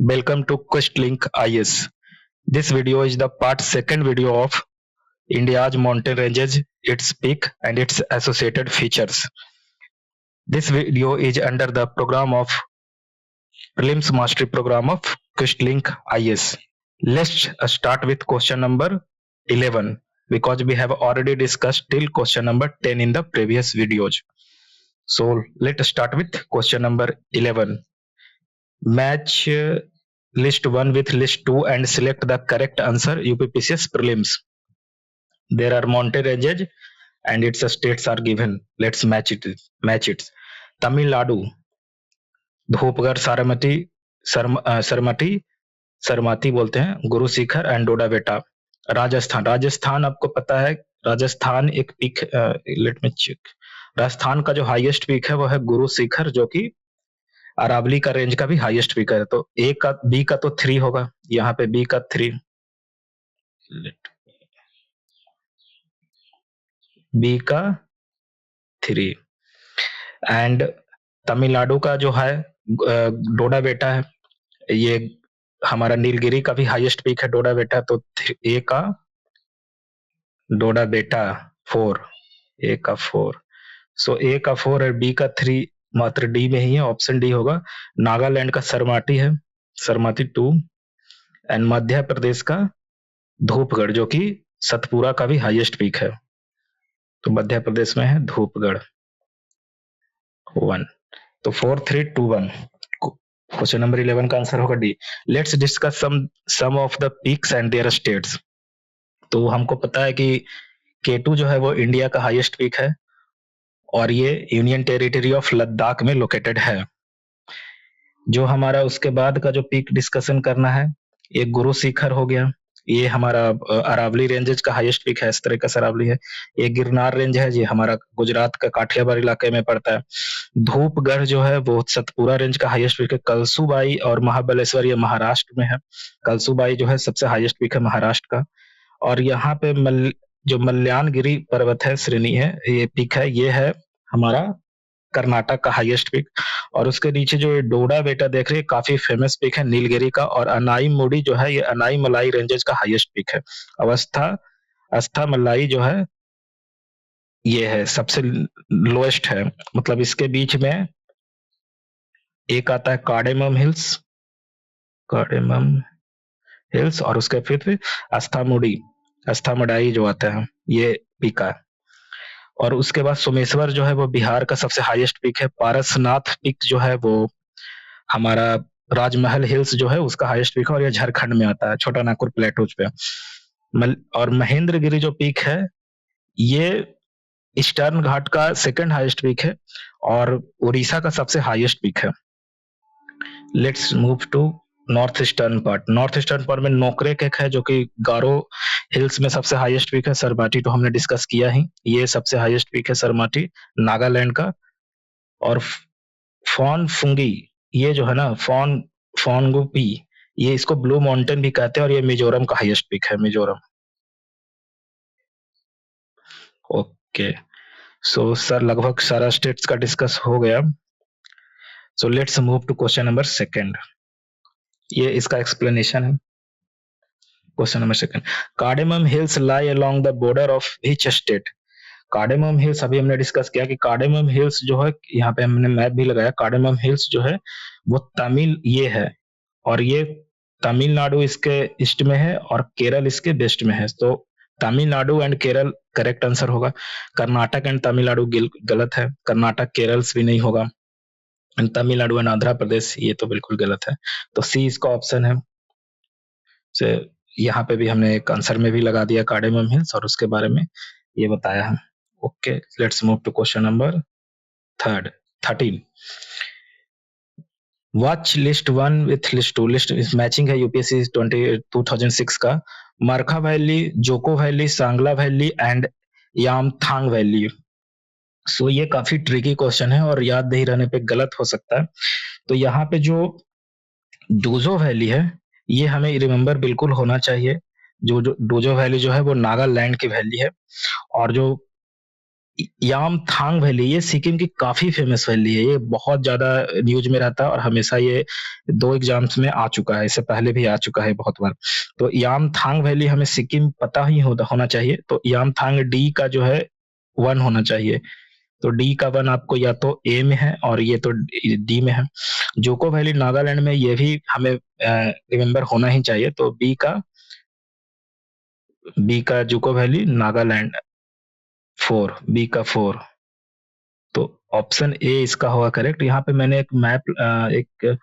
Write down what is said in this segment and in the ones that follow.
Welcome to QuestLink IS. This video is the second video of India's mountain ranges, its peak and its associated features. This video is under the program of Prelims Mastery Program of QuestLink IS. Let's start with question number 11 because we have already discussed till question number 10 in the previous videos. So let's start with question number 11. Match list 1 with list 2 and select the correct answer. UPPCS prelims. There are mountain ranges and its states are given. Let's match it. Tamil Nadu, Dhupgarh, Sarmati बोलते हैं, Guru Shikhar and डोडा बेटा. राजस्थान आपको पता है, राजस्थान एक peak, let me check. Rajasthan का जो highest peak है वो है गुरु शिखर, जो कि अरावली का रेंज का भी हाईएस्ट पीक है. तो ए का बी का तो 3 होगा, यहाँ पे बी का 3, बी का 3. एंड तमिलनाडु का जो है डोडा बेटा है, ये हमारा नीलगिरी का भी हाईएस्ट पीक है डोडा बेटा. तो ए का डोडा बेटा 4, ए का 4. सो ए का 4 और बी का 3 मात्र डी में ही है, ऑप्शन डी होगा. नागालैंड का सरमाटी है, सरमाटी 2. एंड मध्य प्रदेश का धूपगढ़, जो कि सतपुरा का भी हाईएस्ट पीक है. तो मध्य प्रदेश में है धूपगढ़ 1. तो 4, 3, 2, 1. क्वेश्चन नंबर 11 का आंसर होगा D. Let's discuss some of the peaks and their states. तो हमको पता है कि K2 जो है वो इंडिया का हाईएस्ट पीक है और ये यूनियन टेरिटरी ऑफ लद्दाख में लोकेटेड है. जो हमारा उसके बाद का जो पीक डिस्कशन करना है, एक गुरु शिखर हो गया, ये हमारा अरावली रेंजेस का हाईएस्ट पीक है, इस तरह का अरावली है. ये गिरनार रेंज है, ये हमारा गुजरात का काठियावाड़ इलाके में पड़ता है. धूपगढ़ जो है वो सतपुरा रेंज का हाईएस्ट पीक है. कलसूबाई और महाबलेश्वर ये महाराष्ट्र में है. कलसूबाई जो है सबसे हाईएस्ट पीक है महाराष्ट्र का. और यहाँ पे जो मल्यानगिरी पर्वत है, श्रेणी है, ये पीक है, ये है हमारा कर्नाटक का हाईएस्ट पीक. और उसके नीचे जो डोडा बेटा देख रहे हैं, काफी फेमस पीक है नीलगिरी का. और अनाई मुड़ी जो है, ये अनाई मलाई रेंजेस का हाईएस्ट पीक है. अवस्था मलाई जो है ये है सबसे लोएस्ट है, मतलब इसके बीच में एक आता है कार्डेमम हिल्स और उसके फिर अस्थामुडाई जो आता है, ये पीक है. और उसके बाद सोमेश्वर जो है वो बिहार का सबसे हाईएस्ट पीक है. पारसनाथ पीक जो है वो हमारा राजमहल हिल्स जो है उसका हाईएस्ट पीक है और ये झारखंड में आता है, छोटा नागपुर प्लेटूज पे. और महेंद्रगिरी जो पीक है ये ईस्टर्न घाट का सेकंड हाईएस्ट पीक है और उड़ीसा का सबसे हाईएस्ट पीक है. Let's move to north eastern part में नोकरेक एक है, जो कि गारो हिल्स में सबसे हाईएस्ट पीक है. सरमाटी तो हमने डिस्कस किया ही, ये सबसे हाईएस्ट पीक है सरमाटी, नागालैंड का. और फॉनफुंगी, ये जो है ना फॉनगुपी, ये इसको ब्लू माउंटेन भी कहते हैं और ये मिजोरम का हाईएस्ट पीक है, मिजोरम. ओके, सो सर लगभग सारा स्टेट्स का डिस्कस हो गया. So let's move to question number 2. ये इसका एक्सप्लेनेशन है. Question number 2. Cardamom hills lie along the border of which state. Cardamom hills अभी हमने डिस्कस किया कि कार्डेमम हिल्स जो है, यहाँ पे हमने मैप भी लगाया. कार्डेमम हिल्स जो है वो ये है और ये तमिलनाडु इसके ईस्ट में है और केरल इसके वेस्ट में है. तो Tamil Nadu and Kerala correct answer होगा. कर्नाटक एंड तमिलनाडु गलत है, कर्नाटक केरल भी नहीं होगा. तमिलनाडु एंड आंध्र प्रदेश ये तो बिल्कुल गलत है. तो सी इसका ऑप्शन है. से यहाँ पे भी हमने एक आंसर में भी लगा दिया कार्डेमम हिल्स और उसके बारे में ये बताया है. Okay, let's move to question number 13. Watch list 1 with list 2. List इस मैचिंग है यूपीएससी 2006 का. Markha valley, Dzukou valley, Sangla valley and Yumthang valley. So ये काफी ट्रिकी क्वेश्चन है और याद नहीं रहने पे गलत हो सकता है. तो यहाँ पे जो डोजो वैली है ये हमें रिमेम्बर बिल्कुल होना चाहिए. जो डोजो वैली जो है वो नागालैंड की वैली है और जो यामथांग वैली, ये सिक्किम की काफी फेमस वैली है, ये बहुत ज्यादा न्यूज में रहता है और हमेशा ये 2 एग्जाम्स में आ चुका है, इससे पहले भी आ चुका है बहुत बार। तो यामथांग वैली हमें सिक्किम पता ही होना चाहिए, तो यामथांग डी का जो है 1 होना चाहिए। तो डी का 1 आपको या तो ए में है और ये तो डी में है। जोको वैली नागालैंड में, ये भी हमें रिमेंबर होना ही चाहिए, तो बी का जोको वैली नागालैंड 4, बी का 4। तो ऑप्शन ए इसका होगा करेक्ट। यहाँ पे मैंने एक मैप, एक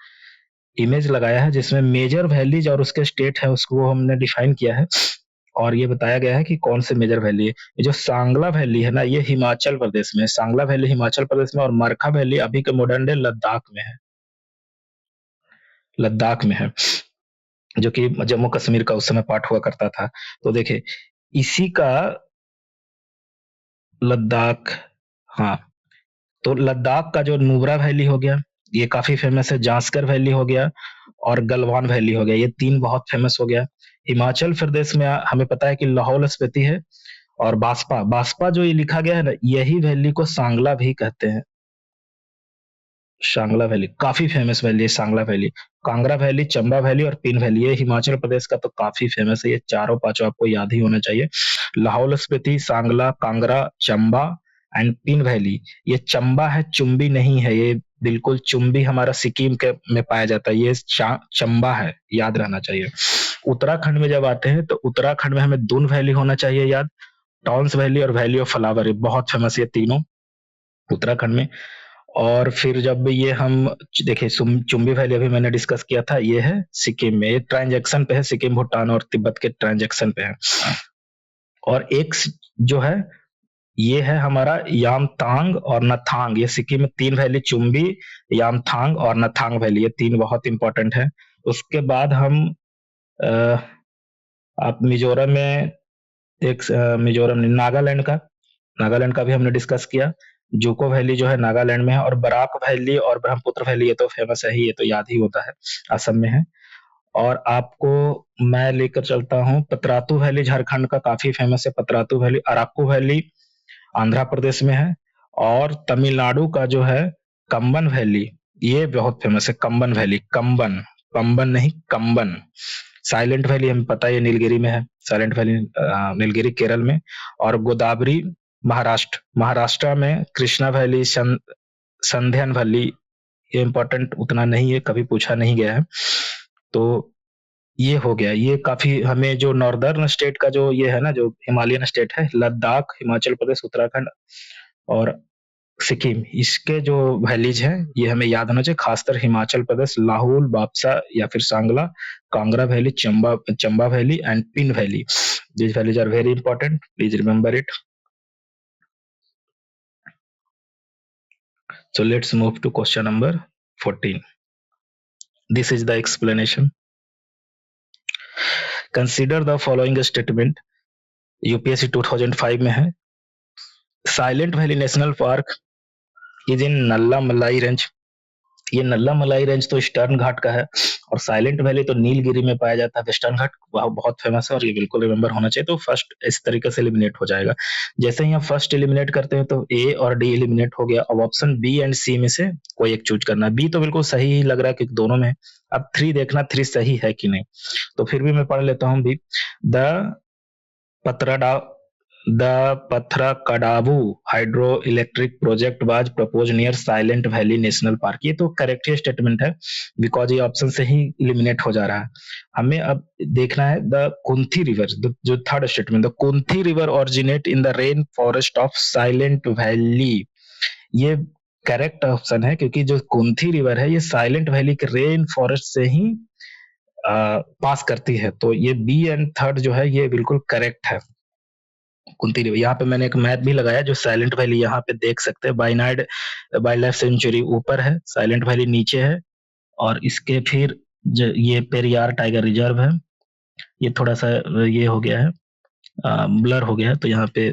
इमेज लगाया है जिसमें मेजर वैलीज और उसके स्टेट है उसको हमने डिफाइन किया है, और ये बताया गया है कि कौन से मेजर वैली है। ये जो सांगला वैली है ना, ये हिमाचल प्रदेश में है। सांगला वैली हिमाचल प्रदेश में, और मरखा वैली अभी के मॉडर्न डे लद्दाख में है, लद्दाख में है, जो कि जम्मू कश्मीर का उस समय पार्ट हुआ करता था। तो देखिए इसी का लद्दाख, हाँ, तो लद्दाख का जो नुब्रा वैली हो गया, ये काफी फेमस है। जास्कर वैली हो गया और गलवान वैली हो गया, ये 3 बहुत फेमस हो गया। हिमाचल प्रदेश में हमें पता है कि लाहौल स्पीति है, और बास्पा, बास्पा जो ये लिखा गया है ना, यही वैली को सांगला भी कहते हैं। सांगला वैली काफी फेमस वैली है, Sangla valley. Kangra valley, Chamba valley और पिन वैली, ये हिमाचल प्रदेश का तो काफी फेमस है, ये चारों पांचों आपको याद ही होना चाहिए। Lahaul Spiti, Sangla, Kangra, Chamba and pin valley. ये चंबा है, चुम्बी नहीं है, ये बिल्कुल चुम्बी हमारा सिक्किम के में पाया जाता है, ये चंबा है, याद रहना चाहिए। उत्तराखंड में जब आते हैं तो उत्तराखंड में हमें दून वैली होना चाहिए याद, टॉन्स वैली और वैली ऑफ फ्लावर, ये बहुत फेमस है तीनों उत्तराखंड में। और फिर जब ये हम देखिए चुम्बी वैली अभी मैंने डिस्कस किया था, ये है सिक्किम में, ये ट्रांजैक्शन पे है, सिक्किम भूटान और तिब्बत के ट्रांजैक्शन पे है। और एक जो है ये है हमारा यामतांग और नथांग, ये सिक्किम में 3 वैली, चुम्बी, यामथांग और नथांग वैली, ये 3 बहुत इंपॉर्टेंट है। उसके बाद हम आप मिजोरम में एक मिजोरम नहीं, नागालैंड का भी हमने डिस्कस किया। जोको वैली जो है नागालैंड में है, और बराक वैली और ब्रह्मपुत्र वैली ये तो फेमस है ही, ये तो याद ही होता है, असम में है। और आपको मैं लेकर चलता हूँ पतरातू वैली, झारखंड का काफी फेमस है पतरातू वैली। अराकू वैली आंध्र प्रदेश में है। और तमिलनाडु का जो है कंबन वैली, ये बहुत फेमस है, कंबन वैली, कंबन, पंबन नहीं, कंबन। साइलेंट वैली हमें पता है, ये नीलगिरी में है, साइलेंट वैली नीलगिरी केरल में। और गोदावरी महाराष्ट्र में, कृष्णा वैली, संध्यान वैली, ये इंपॉर्टेंट उतना नहीं है, कभी पूछा नहीं गया है। तो ये हो गया, ये काफी हमें जो नॉर्दर्न स्टेट का जो ये है ना, जो हिमालयन स्टेट है, लद्दाख, हिमाचल प्रदेश, उत्तराखंड और सिक्किम, इसके जो वैलीज हैं ये हमें याद होना चाहिए, खासकर हिमाचल प्रदेश, लाहौल, बाप्सा या फिर Sangla, Kangra valley, Chamba valley and pin valley. These values are very important, please remember it. So let's move to question number 14. This is the explanation. Consider the following statement, UPSC 2005 में है। Silent Valley National Park is in Nallamala range, ये नल्ला मलाई range तो eastern घाट का है, और silent valley तो नीलगिरी में पाया जाता है, वेस्टर्न घाट बहुत फेमस है, और ये बिल्कुल रिमेंबर होना चाहिए। तो फर्स्ट इस तरीके से एलिमिनेट हो जाएगा। जैसे ही हम फर्स्ट एलिमिनेट करते हैं तो ए और डी एलिमिनेट हो गया। अब ऑप्शन बी एंड सी में से कोई एक चूज करना है। बी तो बिल्कुल सही ही लग रहा है क्योंकि दोनों में। अब 3 देखना 3 सही है कि नहीं, तो फिर भी मैं पढ़ लेता हूँ भी। द पत्रडा The Pathrakadavu hydroelectric project was proposed near Silent Valley National Park. ये तो करेक्ट स्टेटमेंट है, बिकॉज ये ऑप्शन से ही इलिमिनेट हो जा रहा है। हमें अब देखना है द कुंथी रिवर, जो third statement, the Kunthi river originate in the rain forest of Silent Valley, ये करेक्ट ऑप्शन है, क्योंकि जो कुंथी रिवर है ये साइलेंट वैली के रेन फॉरेस्ट से ही पास करती है। तो ये बी एंड थर्ड जो है ये बिल्कुल करेक्ट है, कुंती रिवर। यहाँ पे मैंने एक मैप भी लगाया, जो साइलेंट वैली यहाँ पे देख सकते हैं, बाइनाड वाइल्ड लाइफ सेंचुरी ऊपर है, साइलेंट वैली नीचे है, और इसके फिर ये पेरियार टाइगर रिजर्व है। ये थोड़ा सा ये हो गया है, ब्लर हो गया है, तो यहाँ पे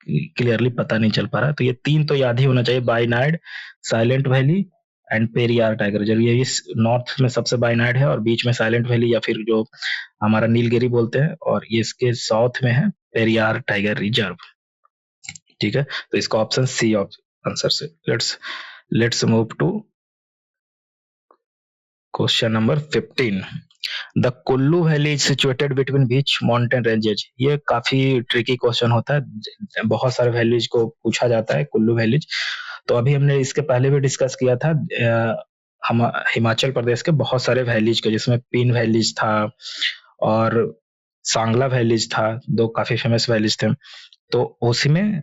क्लियरली पता नहीं चल पा रहा है। तो ये 3 तो याद ही होना चाहिए, Wayanad, Silent Valley and Periyar tiger reserve. ये इस नॉर्थ में सबसे बाइनाड है, और बीच में साइलेंट वैली या फिर जो हमारा नीलगिरी बोलते हैं, और ये इसके साउथ में है पेरियार टाइगर रिजर्व। ठीक है, तो इसका ऑप्शन सी आंसर से। Let's move to question number 15। The Kullu valley is situated between which mountain ranges. ये काफी ट्रिकी क्वेश्चन होता है, बहुत सारे वैलीज को पूछा जाता है कुल्लू वैलीज। तो अभी हमने इसके पहले भी डिस्कस किया था हम हिमाचल प्रदेश के बहुत सारे वैलीज के, जिसमें पिन वैलीज था और सांगला वैलीज था, दो काफी फेमस वैलीज थे। तो उसी में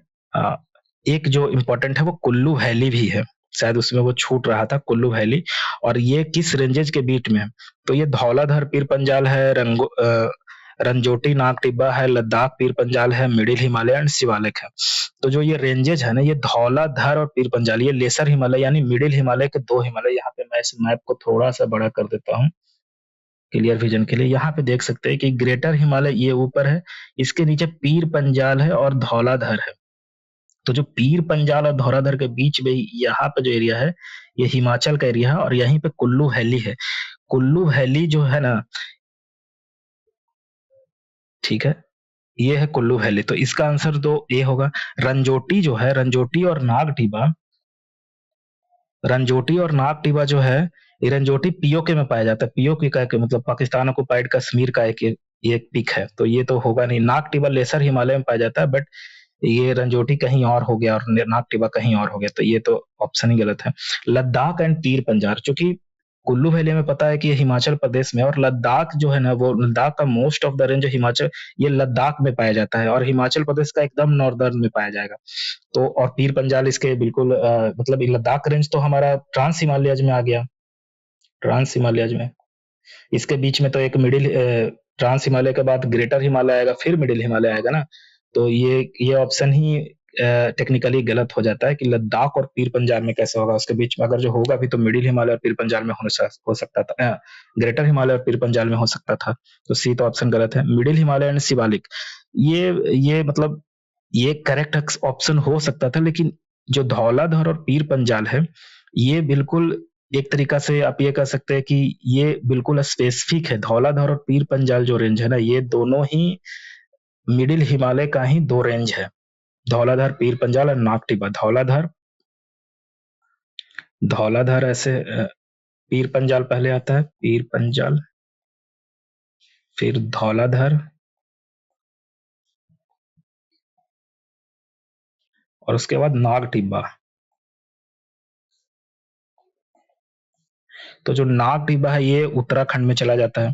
एक जो इम्पोर्टेंट है वो कुल्लू वैली भी है, शायद उसमें वो छूट रहा था, कुल्लू वैली। और ये किस रेंजेज के बीच में है? तो ये धौलाधर पीर पंजाल है, रंजोटी नाग टिब्बा है, लद्दाख पीर पंजाल है, मिडिल हिमालय एंड शिवालिक है। तो जो ये रेंजेज है ना, ये धौलाधर और पीर पंजाल, ये लेसर हिमालय यानी मिडिल हिमालय के दो हिमालय। यहाँ पे मैं इस मैप को थोड़ा सा बड़ा कर देता हूँ क्लियर विजन के लिए। यहाँ पे देख सकते हैं कि ग्रेटर हिमालय ये ऊपर है, इसके नीचे पीर पंजाल है और धौलाधर है। तो जो पीर पंजाल और धौलाधर के बीच में यहाँ पे जो एरिया है, ये हिमाचल का एरिया है और यहीं पे कुल्लू वैली है। कुल्लू वैली जो है ना, ठीक है, ये है कुल्लू वैली। तो इसका आंसर तो ए होगा। रंजोटी जो है, रंजोटी और नाग टिब्बा जो है, ये रंजोटी पीओके में पाया जाता है। पीओके का मतलब पाकिस्तान ऑक्युपाइड कश्मीर का एक पिक है, तो ये तो होगा नहीं। नाग टिब्बा लेसर हिमालय में पाया जाता है, बट ये रंजोटी कहीं और हो गया और नाग टिब्बा कहीं और हो गया, तो ये तो ऑप्शन ही गलत है। लद्दाख एंड पीर पंजाल, चूंकि कुल्लू वैली में पता है कि ये हिमाचल प्रदेश में, और लद्दाख जो है ना, वो लद्दाख का most of the range Himachal, ये लद्दाख में पाया जाता है और हिमाचल प्रदेश का एकदम नॉर्दर्न में पाया जाएगा। तो और पीर पंजाल इसके बिल्कुल मतलब लद्दाख रेंज तो हमारा ट्रांस हिमालयज में आ गया, ट्रांस हिमालयज में। इसके बीच में तो एक मिडिल, ट्रांस हिमालय के बाद ग्रेटर हिमालय आएगा, फिर मिडिल हिमालय आएगा ना। तो ये ऑप्शन ही टेक्निकली गलत हो जाता है कि लद्दाख और पीर पंजाल में कैसे होगा। उसके बीच में अगर जो होगा भी तो मिडिल हिमालय और पीर पंजाल में हो सकता था, ग्रेटर हिमालय और पीर पंजाल में हो सकता था। तो सी तो ऑप्शन गलत है। मिडिल हिमालय एंड शिवालिक, ये मतलब ये करेक्ट ऑप्शन हो सकता था, लेकिन जो धौलाधर और पीर पंजाल है, ये बिल्कुल एक तरीका से आप ये कह सकते हैं कि ये बिल्कुल स्पेसिफिक है। धौलाधर और पीर पंजाल जो रेंज है ना, ये दोनों ही मिडिल हिमालय का ही दो रेंज है, धौलाधर पीर पंजाल और नाग टिब्बा। धौलाधर ऐसे पीर पंजाल पहले आता है, पीर पंजाल, फिर धौलाधर, और उसके बाद नाग टिब्बा। तो जो नाग टिब्बा है ये उत्तराखंड में चला जाता है।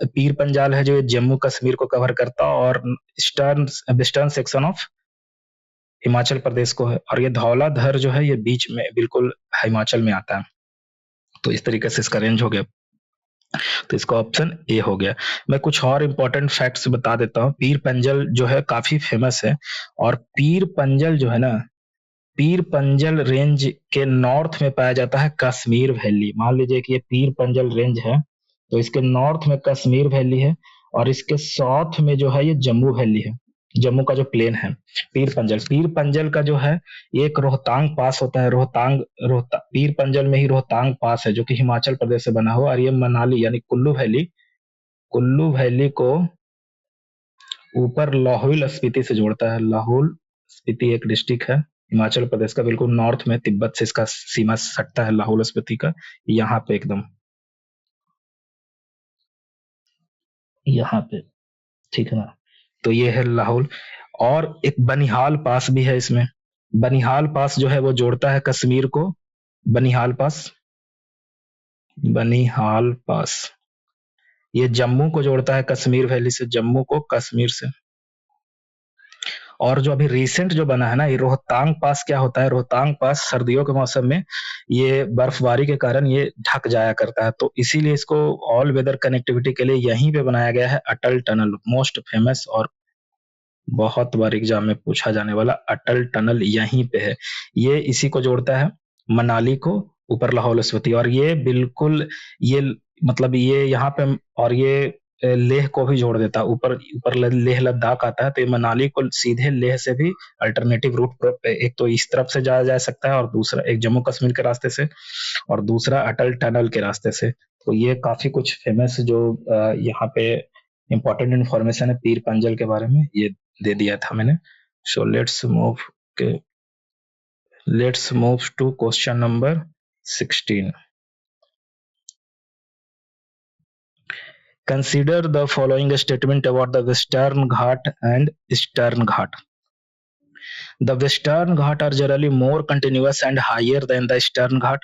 पीर पंजाल है जो जम्मू कश्मीर को कवर करता है और western section of Himachal Pradesh को है। और ये धौलाधर जो है ये बीच में बिल्कुल हिमाचल में आता है। तो इस तरीके से इसका रेंज हो गया, तो इसका ऑप्शन ए हो गया। मैं कुछ और इंपॉर्टेंट फैक्ट्स बता देता हूँ। पीर पंजल जो है काफी फेमस है, और पीर पंजल जो है ना, पीर पंजल रेंज के नॉर्थ में पाया जाता है कश्मीर वैली। मान लीजिए कि ये पीर पंजल रेंज है, तो इसके नॉर्थ में कश्मीर वैली है, और इसके साउथ में जो है ये जम्मू वैली है, जम्मू का जो प्लेन है। पीर पंजल का जो है ये एक रोहतांग पास होता है। पीर पंजल में ही रोहतांग पास है जो कि हिमाचल प्रदेश से बना हुआ, और ये मनाली यानी कुल्लू वैली को ऊपर लाहौल स्पीति से जोड़ता है। लाहौल स्पीति एक डिस्ट्रिक्ट है हिमाचल प्रदेश का, बिल्कुल नॉर्थ में तिब्बत से इसका सीमा सटता है लाहौल स्पीति का, यहाँ पे एकदम यहाँ पे, ठीक है ना। तो ये है लाहौल। और एक बनिहाल पास भी है इसमें। बनिहाल पास जो है वो जोड़ता है कश्मीर को, बनिहाल पास, बनिहाल पास ये जम्मू को जोड़ता है कश्मीर वैली से, जम्मू को कश्मीर से। और जो अभी रिसेंट जो बना है ना, ये रोहतांग पास, क्या होता है, रोहतांग पास सर्दियों के मौसम में ये बर्फबारी के कारण ये ढक जाया करता है, तो इसीलिए इसको ऑल वेदर कनेक्टिविटी के लिए यहीं पे बनाया गया है। अटल टनल, मोस्ट फेमस और बहुत बार एग्जाम में पूछा जाने वाला अटल टनल यहीं पे है। ये इसी को जोड़ता है मनाली को ऊपर लाहौल स्पीति, और ये बिल्कुल ये मतलब ये यहाँ पे, और ये लेह को भी जोड़ देता है। ऊपर ऊपर लेह लद्दाख आता है, तो ये मनाली को सीधे लेह से भी अल्टरनेटिव रूट, एक तो इस तरफ से जाया जा सकता है और दूसरा एक जम्मू कश्मीर के रास्ते से, और दूसरा अटल टनल के रास्ते से। तो ये काफी कुछ फेमस जो यहाँ पे इंपॉर्टेंट इन्फॉर्मेशन है पीर पंजल के बारे में, ये दे दिया था मैंने। So let's move. Okay, let's move to question number 16. Consider the following statement about the Western Ghat and Eastern Ghat. The Western Ghat are generally more continuous and higher than the Eastern Ghat.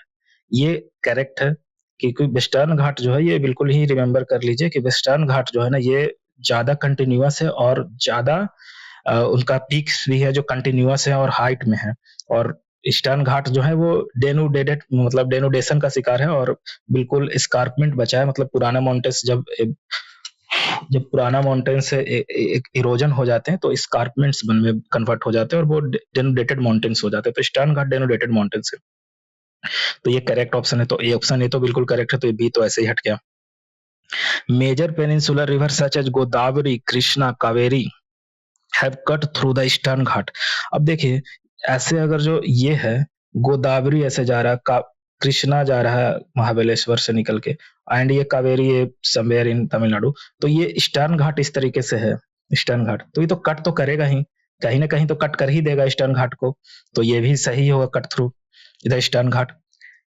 ये correct है, क्योंकि western घाट जो है ये बिल्कुल ही remember कर लीजिए कि वेस्टर्न घाट जो है ना ये ज्यादा कंटिन्यूअस है और ज्यादा उनका पीक्स भी है जो कंटिन्यूअस है और हाइट में है, और ईस्टर्न घाट जो है वो डेनुडेटेड मतलब डेनुडेशन का शिकार है और बिल्कुल स्कारपमेंट बचा है, मतलब पुराना माउंटेन्स जब पुराना माउंटेन से इरोजन हो जाते हैं तो स्कारपमेंट्स में कन्वर्ट हो जाते हैं और वो डेनुडेटेड माउंटेन्स हो जाते हैं, तो ईस्टर्न घाट डेनुडेटेड माउंटेन्स है। तो ये करेक्ट ऑप्शन है, तो ए ऑप्शन ए तो बिल्कुल करेक्ट है, तो ये बी तो ऐसे ही हट गया। Major peninsular river such as Godavari, Krishna, Kaveri have cut through the eastern Ghat. अब देखिए ऐसे अगर जो ये है गोदावरी ऐसे जा रहा है, कृष्णा जा रहा है महाबलेश्वर से निकल के, एंड ये कावेरी ये समवेयर इन तमिलनाडु, तो ये ईस्टर्न घाट इस तरीके से है ईस्टर्न घाट, तो ये तो कट तो करेगा ही, कहीं ना कहीं तो कट कर ही देगा ईस्टर्न घाट को, तो ये भी सही होगा cut through the eastern Ghat.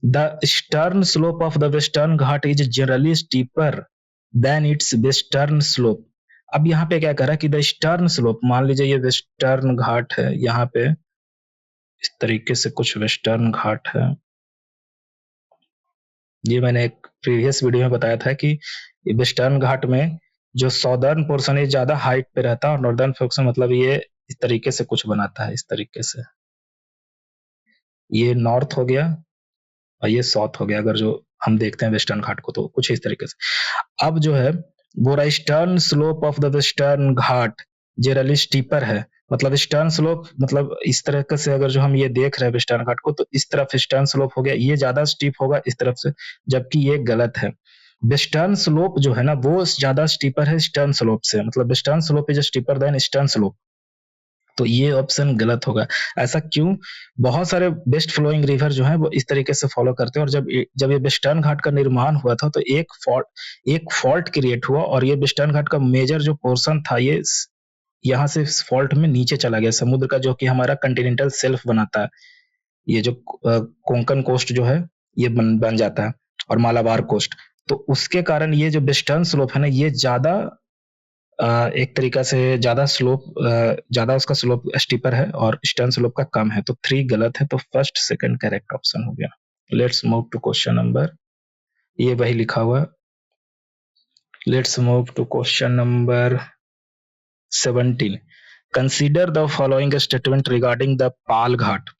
The eastern slope of the Western Ghat is generally steeper than its western slope. अब यहाँ पे क्या कह रहा है कि द ईस्टर्न स्लोप, मान लीजिए ये वेस्टर्न घाट है, यहाँ पे इस तरीके से कुछ वेस्टर्न घाट है, ये मैंने एक प्रीवियस वीडियो में बताया था कि वेस्टर्न घाट में जो सॉदर्न पोर्शन है ज्यादा हाइट पे रहता है और नॉर्दर्न पोर्शन मतलब ये इस तरीके से कुछ बनाता है, इस तरीके से ये नॉर्थ हो गया और ये साउथ हो गया, अगर जो हम देखते हैं वेस्टर्न घाट को तो कुछ इस तरीके से। अब जो है वो eastern slope of the western Ghat generally steeper है, मतलब ईस्टर्न स्लोप मतलब इस तरह से अगर जो हम ये देख रहे हैं वेस्टर्न घाट को तो इस तरफ ईस्टर्न स्लोप हो गया, ये ज्यादा स्टीप होगा इस तरफ से, जबकि ये गलत है। वेस्टर्न स्लोप जो है ना वो ज्यादा स्टीपर है ईस्टर्न स्लोप से, मतलब western slope is steeper than eastern slope, तो ये ऑप्शन गलत होगा। ऐसा क्यों? बहुत सारे वेस्ट फ्लोइंग रिवर जो है वो इस तरीके से फॉलो करते हैं, और जब ये वेस्टर्न घाट का निर्माण हुआ था तो एक फॉल्ट क्रिएट हुआ और ये वेस्टर्न घाट का मेजर जो पोर्शन था ये यहाँ से फॉल्ट में नीचे चला गया समुद्र का, जो कि हमारा कंटिनेंटल शेल्फ बनाता है, ये जो कोंकण कोस्ट जो है ये बन जाता है और मालाबार कोस्ट, तो उसके कारण ये जो वेस्टर्न स्लोप है ना ये ज्यादा एक तरीका से ज्यादा उसका स्लोप स्टीपर है और ईस्टर्न स्लोप का कम है, तो 3 गलत है, तो फर्स्ट सेकंड करेक्ट ऑप्शन हो गया। Let's move to question number, ये वही लिखा हुआ, let's move to question number 17। Consider the following statement regarding the Pal Ghat.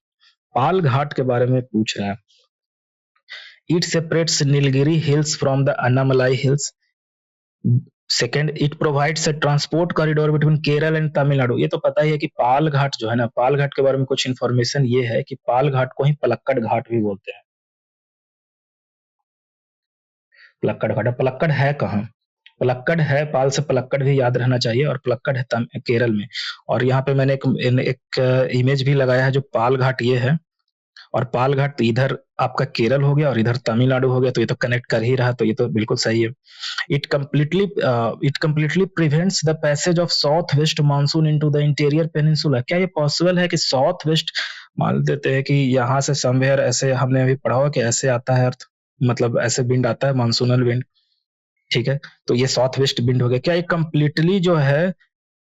Pal Ghat के बारे में पूछ रहा है। It separates Nilgiri hills from the Annamalai hills. Second, it provides a transport corridor between Kerala and Tamil Nadu. ये तो पता ही है कि पाल घाट जो है ना, पाल घाट के बारे में कुछ इन्फॉर्मेशन ये है कि पाल घाट को ही पलक्कड़ घाट भी बोलते हैं। पलक्कड़ घाट, पलक्कड़ है कहाँ? पलक्कड़ है, पाल से पलक्कड़ भी याद रहना चाहिए, और पलक्कड़ है केरल में, और यहाँ पे मैंने एक इमेज भी लगाया है जो पाल घाट ये है, और पाल घाट इधर आपका केरल हो गया और इधर तमिलनाडु हो गया, तो ये तो कनेक्ट कर ही रहा, तो ये तो बिल्कुल सही है। It completely prevents the passage of southwest monsoon into the interior peninsula। क्या ये पॉसिबल है कि साउथ वेस्ट, मान लेते हैं कि यहाँ से समवेयर ऐसे हमने अभी पढ़ा हुआ कि ऐसे आता है अर्थ, मतलब ऐसे विंड आता है मानसूनल विंड, ठीक है, तो ये साउथ वेस्ट विंड हो गया, क्या ये कंप्लीटली जो है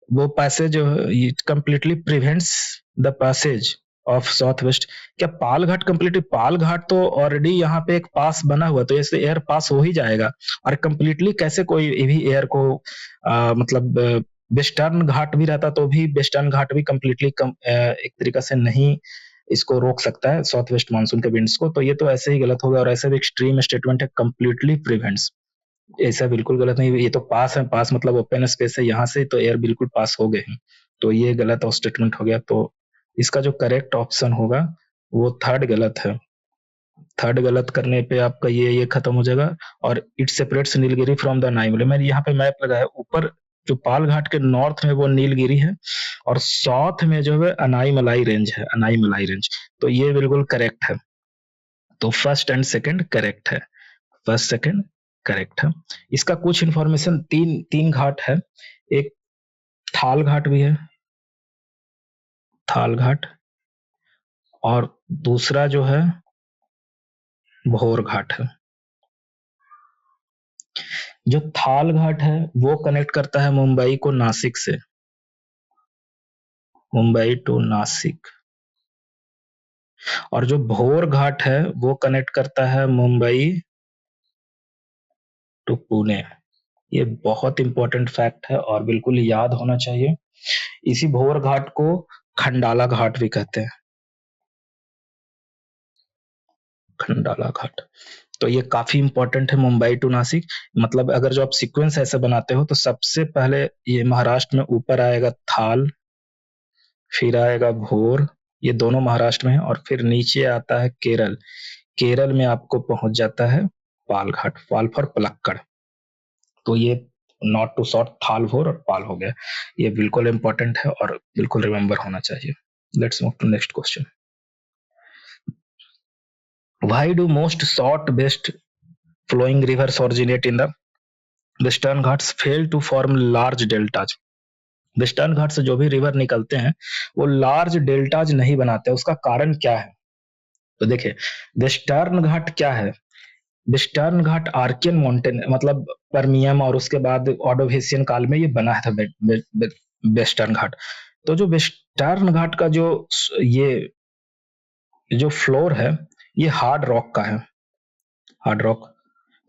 वो passage it completely prevents the passage of south west? क्या पाल घाट कंप्लीटली, पाल घाट तो ऑलरेडी यहाँ पे एक पास बना हुआ, तो इससे एयर पास हो ही जाएगा, और कंप्लीटली कैसे कोई भी एयर को मतलब वेस्टर्न घाट भी रहता तो भी वेस्टर्न घाट भी कंप्लीटली एक तरीका से नहीं इसको रोक सकता है साउथ वेस्ट मानसून के विंड्स को, तो ये तो ऐसे ही गलत होगा, और ऐसे भी एक्सट्रीम स्टेटमेंट है कंप्लीटली प्रिवेंट्स, ऐसा बिल्कुल गलत नहीं, ये तो पास है, पास मतलब ओपन स्पेस है, यहाँ से तो एयर बिल्कुल पास हो गए हैं, तो ये गलत स्टेटमेंट हो गया, तो इसका जो करेक्ट ऑप्शन होगा वो थर्ड गलत है। थर्ड गलत करने पे आपका ये खत्म हो जाएगा, और it separates Nilgiri from the Anaimalai. मैंने यहाँ पे मैप लगाया, ऊपर जो पाल घाट के नॉर्थ में वो नीलगिरी है और साउथ में जो है अनाईमलाई रेंज है, अनाईमलाई रेंज, तो ये बिल्कुल करेक्ट है, तो फर्स्ट एंड सेकंड करेक्ट है, फर्स्ट सेकंड करेक्ट है। इसका कुछ इंफॉर्मेशन, तीन घाट है, एक थाल घाट भी है, थाल घाट, और दूसरा जो है भोर घाट है। जो थाल घाट है वो कनेक्ट करता है मुंबई को नासिक से, मुंबई टू नासिक, और जो भोर घाट है वो कनेक्ट करता है मुंबई टू पुणे। ये बहुत इंपॉर्टेंट फैक्ट है और बिल्कुल याद होना चाहिए। इसी भोर घाट को खंडाला घाट भी कहते हैं, खंडाला घाट। तो ये काफी इंपॉर्टेंट है, मुंबई टू नासिक। मतलब अगर जो आप सीक्वेंस ऐसे बनाते हो तो सबसे पहले ये महाराष्ट्र में ऊपर आएगा थाल, फिर आएगा भोर, ये दोनों महाराष्ट्र में है, और फिर नीचे आता है केरल। केरल में आपको पहुंच जाता है पाल घाट, पाल फॉर पलक्कड़। तो ये नॉट टू शॉर्ट थाल भोर और पाल हो गया। ये बिल्कुल इंपॉर्टेंट है और बिल्कुल रिमेंबर होना चाहिए। Let's move to next question. Why do most short best flowing rivers originate in the Western Ghats fail to form large deltas? Western Ghat से जो भी रिवर निकलते हैं वो लार्ज डेल्टाज नहीं बनाते, उसका कारण क्या है? तो देखिए, वेस्टर्न घाट क्या है? वेस्टर्न घाट आर्कियन माउंटेन, मतलब परमियम और उसके बाद ऑर्डोवेशियन काल में ये बना था वेस्टर्न घाट। तो जो वेस्टर्न घाट का ये जो फ्लोर है ये हार्ड रॉक का है, हार्ड रॉक।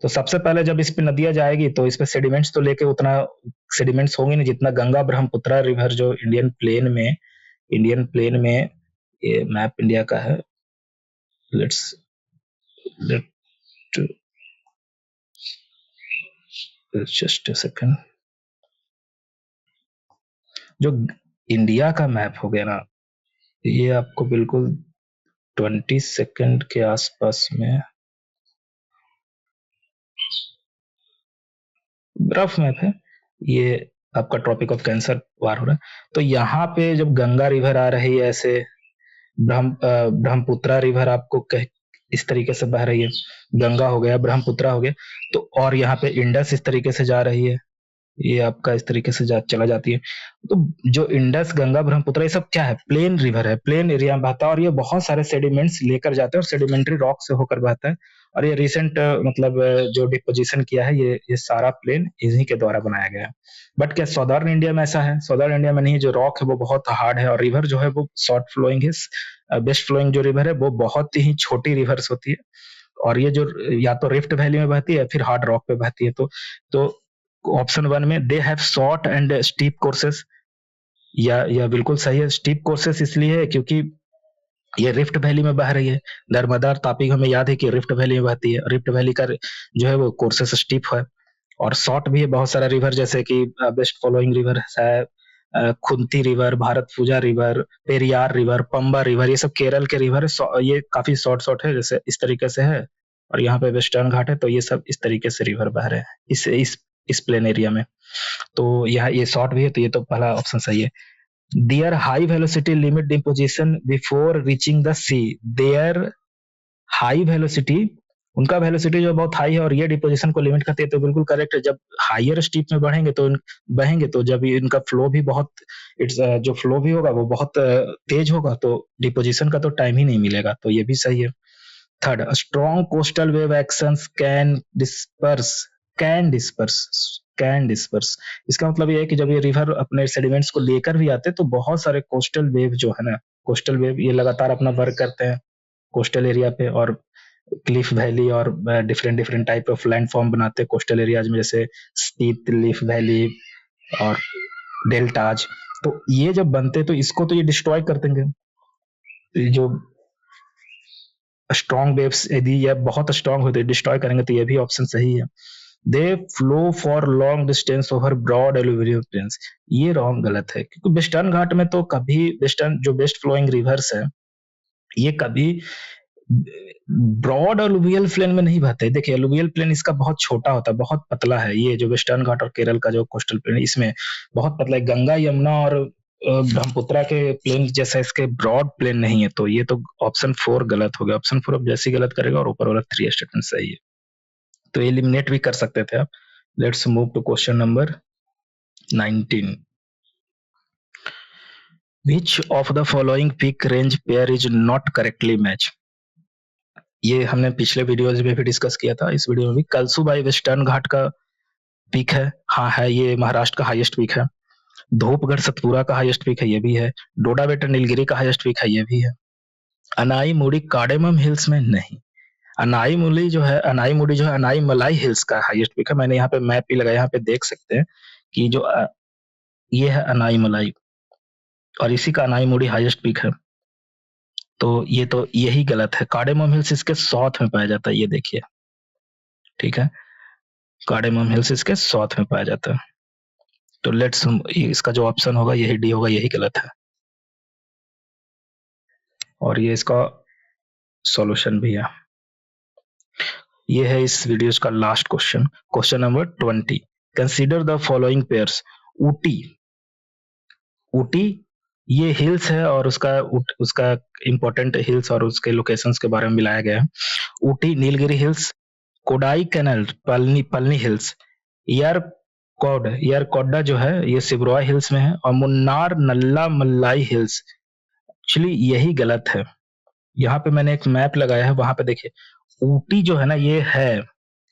तो सबसे पहले जब इस पे नदियां जाएगी तो इस पे सेडिमेंट्स तो लेके उतना सेडिमेंट्स होंगे नहीं जितना गंगा ब्रह्मपुत्रा रिवर जो इंडियन प्लेन में, ये मैप इंडिया का है, let's let just a second. जो इंडिया का मैप हो गया ना, ये आपको बिल्कुल 20 सेकंड के आसपास में रफ मैप है ये। आपका ट्रॉपिक ऑफ कैंसर वार हो रहा है, तो यहाँ पे जब गंगा रिवर आ रही है ऐसे, ब्रह्मपुत्रा रिवर आपको इस तरीके से बह रही है, गंगा हो गया, ब्रह्मपुत्रा हो गया, तो और यहाँ पे इंडस इस तरीके से जा रही है, ये आपका इस तरीके से चला जाती है। तो जो इंडस, गंगा, ब्रह्मपुत्र, ये सब क्या है? प्लेन रिवर है, प्लेन एरिया में बहता है, और ये बहुत सारे सेडिमेंट्स लेकर जाते हैं और सेडिमेंट्री रॉक से होकर बहता है। और ये रिसेंट मतलब जो डिपोजिशन किया है ये सारा प्लेन इन्हीं के द्वारा बनाया गया है। बट क्या सदर्न इंडिया में ऐसा है? सदर्न इंडिया में नहीं, जो रॉक है वो बहुत हार्ड है और रिवर जो है वो शॉर्ट फ्लोइंग है। बेस्ट फ्लोइंग जो रिवर है वो बहुत ही छोटी रिवर्स होती है, और ये जो या तो रिफ्ट वैली में बहती है फिर हार्ड रॉक पे बहती है। तो ऑप्शन वन में they have short and steep courses, या बिल्कुल सही है। स्टीप कोर्सेस इसलिए है क्योंकि ये रिफ्ट वैली में बह रही है। नर्मदा और तापी हमें याद है कि रिफ्ट वैली में बहती है, रिफ्ट वैली का जो है वो कोर्सेस स्टीप है। और शॉर्ट भी है बहुत सारा रिवर, जैसे कि बेस्ट फॉलोइंग रिवर है Kunthi river, Bharathapuzha river, Periyar river, Pamba river, ये सब केरल के रिवर है। ये काफी शॉर्ट शॉर्ट है, जैसे इस तरीके से है, और यहाँ पे वेस्टर्न घाट है, तो ये सब इस तरीके से रिवर बह रहे हैं इस प्लेन एरिया में। तो यह ये शॉर्ट भी है, तो ये तो पहला ऑप्शन सही है। Their high velocity limit the position before reaching the sea. Their high velocity, उनका वेलोसिटी जो बहुत हाई है और ये डिपोजिशन को लिमिट करती है, तो बिल्कुल करेक्ट है। जब हायर स्टीप में बहेंगे तो जब इनका फ्लो भी बहुत, जो फ्लो भी होगा वो बहुत तेज होगा, तो डिपोजिशन का तो टाइम ही नहीं मिलेगा, तो ये भी सही है। Third, strong coastal wave actions can disperse. इसका मतलब ये है कि जब ये रिवर अपने सेडिमेंट्स को लेकर भी आते हैं तो बहुत सारे कोस्टल वेव जो है ना, कोस्टल वेव ये लगातार अपना वर्क करते हैं कोस्टल एरिया पे, और क्लिफ वैली और different different type of landform बनाते हैं कोस्टल एरियाज में, जैसे स्पीत, लीफ वैली और डेल्टाज। तो ये जब बनते हैं तो इसको तो ये डिस्ट्रॉय कर देंगे। जो स्ट्रॉन्ग वेव्स यदि ये बहुत स्ट्रॉन्ग होते डिस्ट्रॉय करेंगे, तो ये भी ऑप्शन सही है। They flow for long distance over broad alluvial plains, ये रॉन्ग, गलत है, क्योंकि वेस्टर्न घाट में तो कभी वेस्टर्न जो बेस्ट फ्लोइंग रिवर्स है ये कभी ब्रॉड अलुवियल प्लेन में नहीं बहते। देखिए अलुवियल प्लेन इसका बहुत छोटा होता है, बहुत पतला है। ये जो वेस्टर्न घाट और केरल का जो कोस्टल प्लेन है इसमें बहुत पतला है। गंगा, यमुना और ब्रह्मपुत्रा के प्लेन जैसा इसके ब्रॉड प्लेन नहीं है। तो ये तो ऑप्शन 4 गलत हो गया। ऑप्शन 4 अब जैसे गलत करेगा और ऊपर वाला 3 स्टेटमेंट सही है, तो एलिमिनेट भी कर सकते थे आप। Let's move to question number 19। Which of the following peak range pair is not correctly match. ये हमने पिछले वीडियोज में भी डिस्कस किया था, इस वीडियो में भी। कलसुबाई वेस्टर्न घाट का पीक है, हाँ है, ये महाराष्ट्र का हाईएस्ट पीक है। धूपगढ़ सतपुरा का हाईएस्ट पीक है, ये भी है। डोडा बेटा नीलगिरी का हाईएस्ट पीक है, ये भी है। अनाई मुड़ी कार्डेमम हिल्स में नहीं। अनाई मुड़ी जो है अनाई मलाई हिल्स का हाईएस्ट पीक है। मैंने यहाँ पे मैप भी लगाया, यहाँ पे देख सकते हैं कि जो ये है अनाई मलाई, और इसी का अनाई मुड़ी हाईएस्ट पीक है। तो यही गलत है। कार्डेमम हिल्स इसके साउथ में पाया जाता है, ये देखिए, ठीक है। कार्डेमम हिल्स इसके साउथ में पाया जाता है। तो लेट्स, इसका जो ऑप्शन होगा यही डी होगा, यही गलत है। और ये इसका सॉल्यूशन भी है। ये है इस वीडियो का last question, question number 20। Consider the following pairs. Ooty, Ooty ये हिल्स है और उसका इंपॉर्टेंट हिल्स और उसके लोकेशंस के बारे में मिलाया गया है। Ooty Nilgiri hills, Kodaikanal Palani hills, Yercaud जो है ये सिब्रोआ हिल्स में है, और मुन्नार नल्ला मल्लाई हिल्स। एक्चुअली यही गलत है। यहाँ पे मैंने एक मैप लगाया है, वहां पे देखिए ऊटी जो है ना,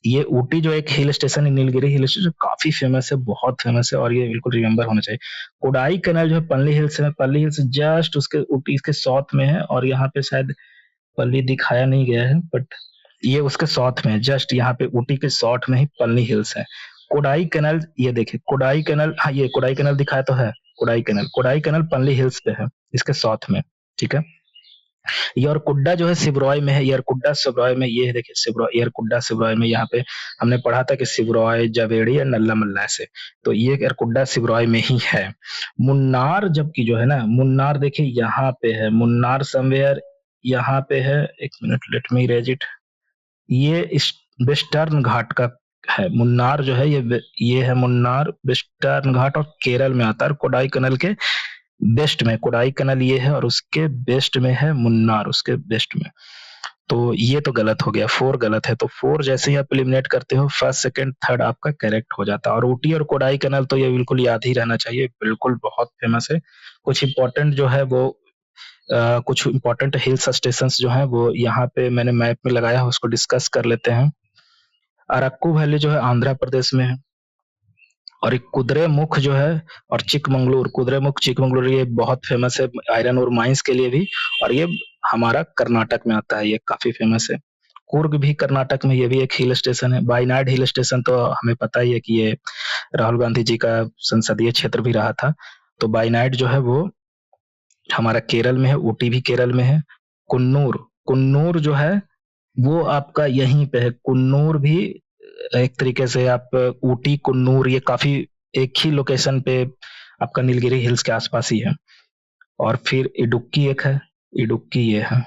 ये ऊटी जो एक हिल स्टेशन है, नीलगिरी हिल स्टेशन, काफी फेमस है, बहुत फेमस है, और ये बिल्कुल रिमेम्बर होना चाहिए। कोडाई कैनल जो है पल्ली हिल्स में, पल्ली हिल्स जस्ट उसके ऊटी के साउथ में है, और यहाँ पे शायद पल्ली दिखाया नहीं गया है, बट ये उसके साउथ में है, जस्ट यहाँ पे ऊटी के साउथ में ही पल्ली हिल्स है। कोडाई कैनल, ये देखिए कोडाई कैनल, हाँ ये कोडाई कैनल दिखाया तो है। कोडाई कैनल पल्ली हिल्स पे है, इसके साउथ में, ठीक है। यारकुड्डा जो है सिब्रोय में है, यारकुड्डा सिब्रोय में, ये है देखिए सिब्रोय, यारकुड्डा सिब्रोय में। यहाँ पे हमने पढ़ा था कि सिब्रोय जवेड़ी या नल्ला मल्ला से, तो ये यारकुड्डा सिब्रोय में ही है। मुन्नार जबकि जो है ना, मुन्नार देखिए यहाँ पे है, मुन्नार समवेयर यहाँ पे है। एक minute, let me raise it. ये वेस्टर्न घाट का है मुन्नार जो है, ये है मुन्नार वेस्टर्न घाट, और केरल में आता है। कोडाई कनल के बेस्ट में कोडाई कनल ये है, और उसके बेस्ट में है मुन्नार, उसके बेस्ट में। तो ये तो गलत हो गया, 4 गलत है। तो 4 जैसे ही आप एलिमिनेट करते हो, फर्स्ट सेकंड थर्ड आपका करेक्ट हो जाता है। और ऊटी और कोडाई कनल तो ये बिल्कुल याद ही रहना चाहिए, बिल्कुल बहुत फेमस है। कुछ इंपॉर्टेंट जो है वो कुछ इंपॉर्टेंट हिल स्टेशन जो है वो यहाँ पे मैंने मैप में लगाया है, उसको डिस्कस कर लेते हैं। अरक्कू वैली जो है आंध्र प्रदेश में है, और एक कुद्रेमुख जो है, और कुद्रेमुख चिकमंगलूर, ये बहुत फेमस है आयरन और माइंस के लिए भी, और ये हमारा कर्नाटक में आता है, ये काफी फेमस है। कुर्ग भी कर्नाटक में, ये भी एक हिल स्टेशन है। वायनाड हिल स्टेशन तो हमें पता ही है कि ये राहुल गांधी जी का संसदीय क्षेत्र भी रहा था। तो वायनाड जो है वो हमारा केरल में है, ऊटी भी केरल में है। कुन्नूर कुन्नूर जो है वो आपका यहीं पे है। कुन्नूर भी एक तरीके से आप ऊटी कुन्नूर, ये काफी एक ही लोकेशन पे आपका नीलगिरी हिल्स के आसपास ही है। और फिर इडुक्की एक है, इडुक्की ये है।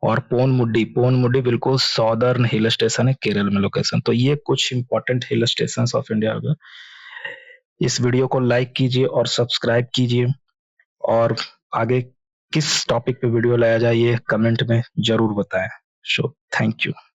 और पोनमुड्डी बिल्कुल सॉदर्न हिल स्टेशन है, केरल में लोकेशन। तो ये कुछ important hill station of India हो गए। इस वीडियो को लाइक कीजिए और सब्सक्राइब कीजिए, और आगे किस टॉपिक पे वीडियो लाया जाए ये कमेंट में जरूर बताएं। So thank you.